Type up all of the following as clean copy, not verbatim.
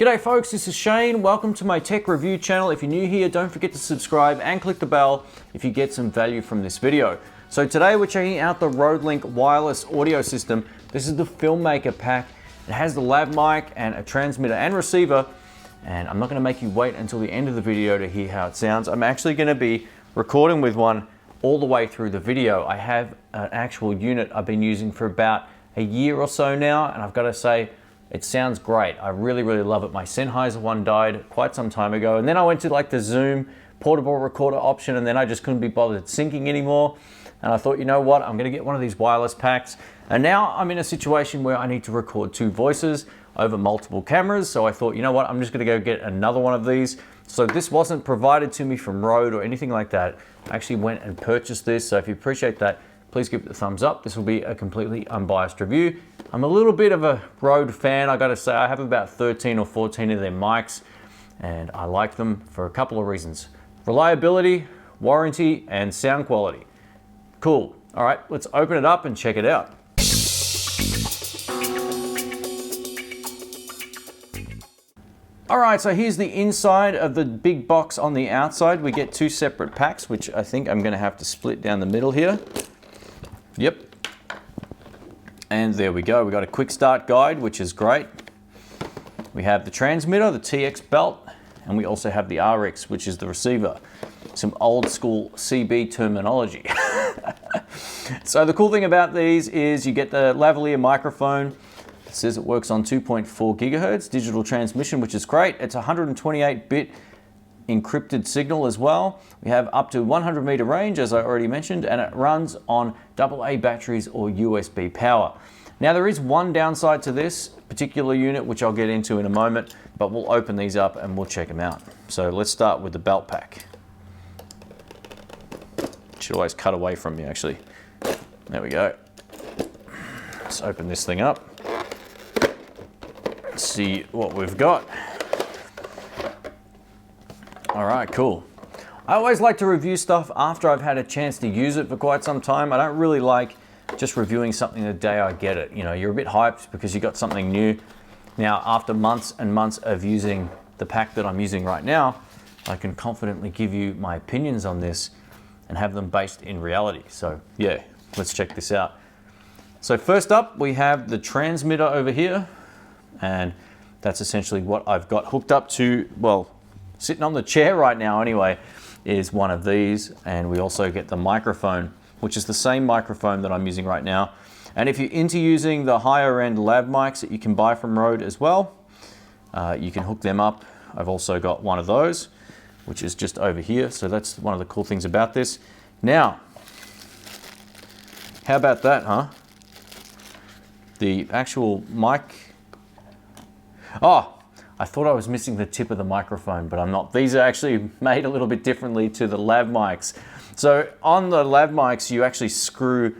G'day folks, this is Shane. Welcome to my tech review channel. If you're new here, don't forget to subscribe and click the bell if you get some value from this video. So today we're checking out the RodeLink Wireless audio system. This is the Filmmaker pack. It has the lav mic and a transmitter and receiver, and I'm not going to make you wait until the end of the video to hear how it sounds. I'm actually going to be recording with one all the way through the video. I have an actual unit I've been using for about a year or so now, and I've got to say, it sounds great. I really love it. My Sennheiser one died quite some time ago, and then I went to like the Zoom portable recorder option, and then I just couldn't be bothered syncing anymore. And I thought, you know what, I'm gonna get one of these wireless packs. And now I'm in a situation where I need to record two voices over multiple cameras. So I thought, you know what, I'm just gonna go get another one of these. So this wasn't provided to me from Rode or anything like that. I actually went and purchased this. So if you appreciate that, please give it a thumbs up. This will be a completely unbiased review. I'm a little bit of a Rode fan, I gotta say. I have about 13 or 14 of their mics, and I like them for a couple of reasons. Reliability, warranty, and sound quality. Cool. All right, let's open it up and check it out. All right, so here's the inside of the big box on the outside. We get two separate packs, which I think I'm gonna have to split down the middle here. Yep. And there we go. We got a quick start guide, which is great. We have the transmitter, the TX belt, and we also have the RX, which is the receiver. Some old school CB terminology. So the cool thing about these is you get the lavalier microphone. It says it works on 2.4 gigahertz digital transmission, which is great. It's 128-bit encrypted signal as well. We have up to 100 meter range, as I already mentioned, and it runs on AA batteries or USB power. Now there is one downside to this particular unit, which I'll get into in a moment, but we'll open these up and we'll check them out. So let's start with the belt pack. Should always cut away from me, actually. There we go. Let's open this thing up. Let's see what we've got. All right, cool. I always like to review stuff after I've had a chance to use it for quite some time. I don't really like just reviewing something the day I get it. You know, you're a bit hyped because you got something new. Now, after months and months of using the pack that I'm using right now, I can confidently give you my opinions on this and have them based in reality. So yeah, let's check this out. So first up, we have the transmitter over here, and that's essentially what I've got hooked up to, well, sitting on the chair right now anyway, is one of these. And we also get the microphone, which is the same microphone that I'm using right now. And if you're into using the higher end lav mics that you can buy from Rode as well, you can hook them up. I've also got one of those, which is just over here. So that's one of the cool things about this. Now, how about that, huh? The actual mic. Oh, I thought I was missing the tip of the microphone, but I'm not. These are actually made a little bit differently to the lav mics. So on the lav mics, you actually screw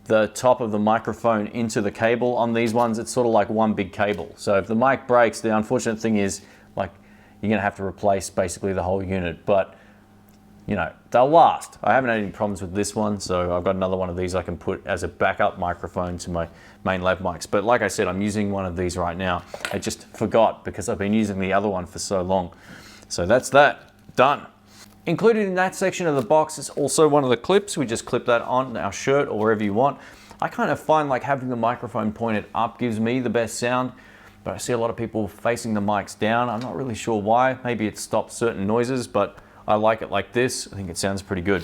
the top of the microphone into the cable. On these ones, it's sort of like one big cable. So if the mic breaks, the unfortunate thing is, like, you're gonna have to replace basically the whole unit, but you know, they'll last. I haven't had any problems with this one, so I've got another one of these I can put as a backup microphone to my main lav mics. But like I said, I'm using one of these right now. I just forgot because I've been using the other one for so long. So that's that, done. Included in that section of the box is also one of the clips. We just clip that on our shirt or wherever you want. I kind of find like having the microphone pointed up gives me the best sound, but I see a lot of people facing the mics down. I'm not really sure why. Maybe it stops certain noises, but I like it like this. I think it sounds pretty good.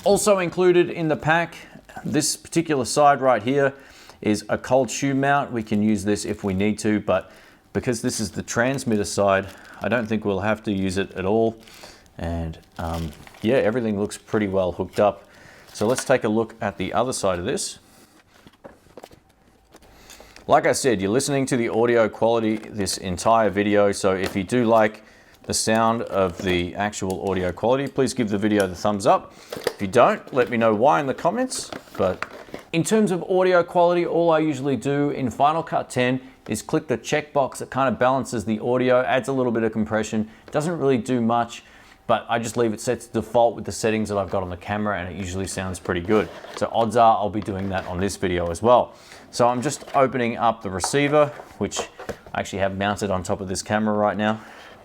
Also included in the pack, this particular side right here is a cold shoe mount. We can use this if we need to, but because this is the transmitter side, I don't think we'll have to use it at all. And yeah, everything looks pretty well hooked up. So let's take a look at the other side of this. Like I said, you're listening to the audio quality this entire video. So if you do like the sound of the actual audio quality, please give the video the thumbs up. If you don't, let me know why in the comments. But in terms of audio quality, all I usually do in Final Cut 10 is click the checkbox that kind of balances the audio, adds a little bit of compression, doesn't really do much. but I just leave it set to default with the settings that I've got on the camera, and it usually sounds pretty good. So odds are I'll be doing that on this video as well. So I'm just opening up the receiver, which I actually have mounted on top of this camera right now,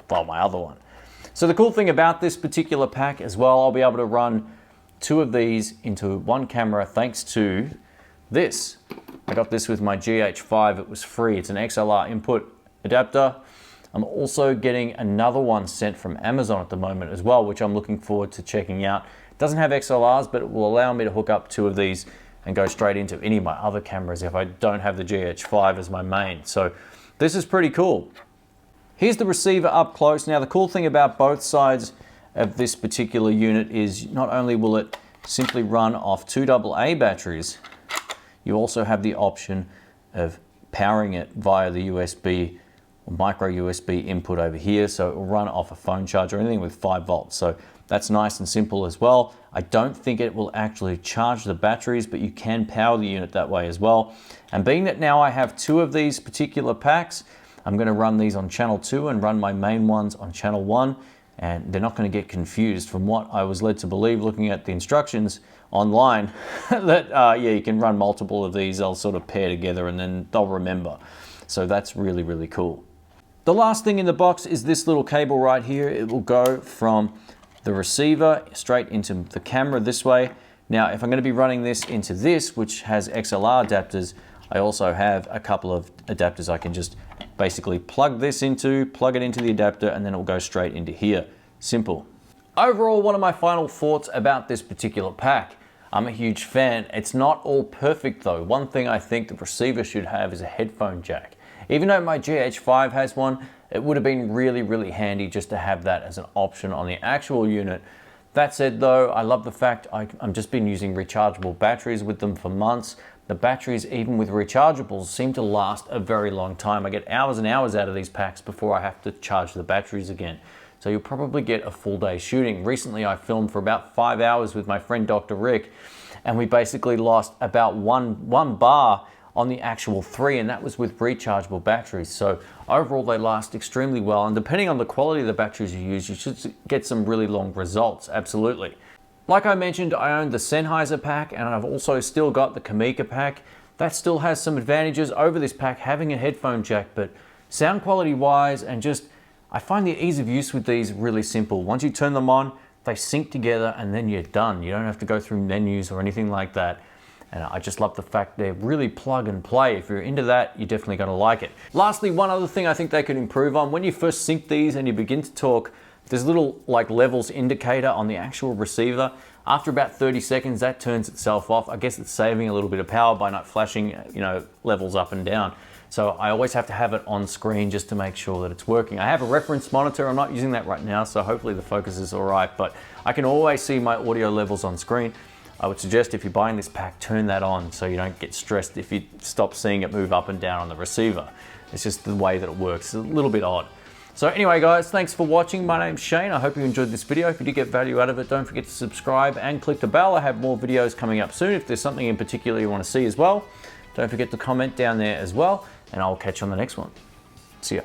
well, my other one. So the cool thing about this particular pack as well, I'll be able to run 2 of these into one camera thanks to this. I got this with my GH5, it was free. It's an XLR input adapter. I'm also getting another one sent from Amazon at the moment as well, which I'm looking forward to checking out. It doesn't have XLRs, but it will allow me to hook up 2 of these and go straight into any of my other cameras if I don't have the GH5 as my main. So this is pretty cool. Here's the receiver up close. Now the cool thing about both sides of this particular unit is not only will it simply run off 2 AA batteries, you also have the option of powering it via the USB or micro USB input over here. So it will run off a phone charger or anything with 5 volts. So that's nice and simple as well. I don't think it will actually charge the batteries, but you can power the unit that way as well. And being that now I have 2 of these particular packs, I'm going to run these on channel 2 and run my main ones on channel 1, and they're not going to get confused. From what I was led to believe looking at the instructions online, that yeah, you can run multiple of these, they'll sort of pair together and then they'll remember. So that's really, really cool. The last thing in the box is this little cable right here. It will go from the receiver straight into the camera this way. Now, if I'm going to be running this into this, which has XLR adapters, I also have a couple of adapters I can just basically plug this into, plug it into the adapter, and then it will go straight into here. Simple. Overall, one of my final thoughts about this particular pack. I'm a huge fan. It's not all perfect though. One thing I think the receiver should have is a headphone jack. Even though my GH5 has one, it would have been really, really handy just to have that as an option on the actual unit. That said though, I love the fact I'm just been using rechargeable batteries with them for months. The batteries, even with rechargeables, seem to last a very long time. I get hours and hours out of these packs before I have to charge the batteries again. So you'll probably get a full day shooting. Recently I filmed for about 5 hours with my friend Dr. Rick, and we basically lost about one bar on the actual 3, and that was with rechargeable batteries. So overall they last extremely well, and depending on the quality of the batteries you use, you should get some really long results, absolutely. Like I mentioned, I own the Sennheiser pack, and I've also still got the Kamika pack. That still has some advantages over this pack having a headphone jack, but sound quality wise and just, I find the ease of use with these really simple. Once you turn them on, they sync together and then you're done. You don't have to go through menus or anything like that. And I just love the fact they're really plug and play. If you're into that, you're definitely gonna like it. Lastly, one other thing I think they could improve on, when you first sync these and you begin to talk, there's a little like levels indicator on the actual receiver. After about 30 seconds, that turns itself off. I guess it's saving a little bit of power by not flashing, levels up and down. So I always have to have it on screen just to make sure that it's working. I have a reference monitor. I'm not using that right now, so hopefully the focus is all right, but I can always see my audio levels on screen. I would suggest if you're buying this pack, turn that on so you don't get stressed if you stop seeing it move up and down on the receiver. It's just the way that it works. It's a little bit odd. So anyway guys, thanks for watching. My name's Shane. I hope you enjoyed this video. If you did get value out of it, don't forget to subscribe and click the bell. I have more videos coming up soon. If there's something in particular you want to see as well, don't forget to comment down there as well, and I'll catch you on the next one. See ya.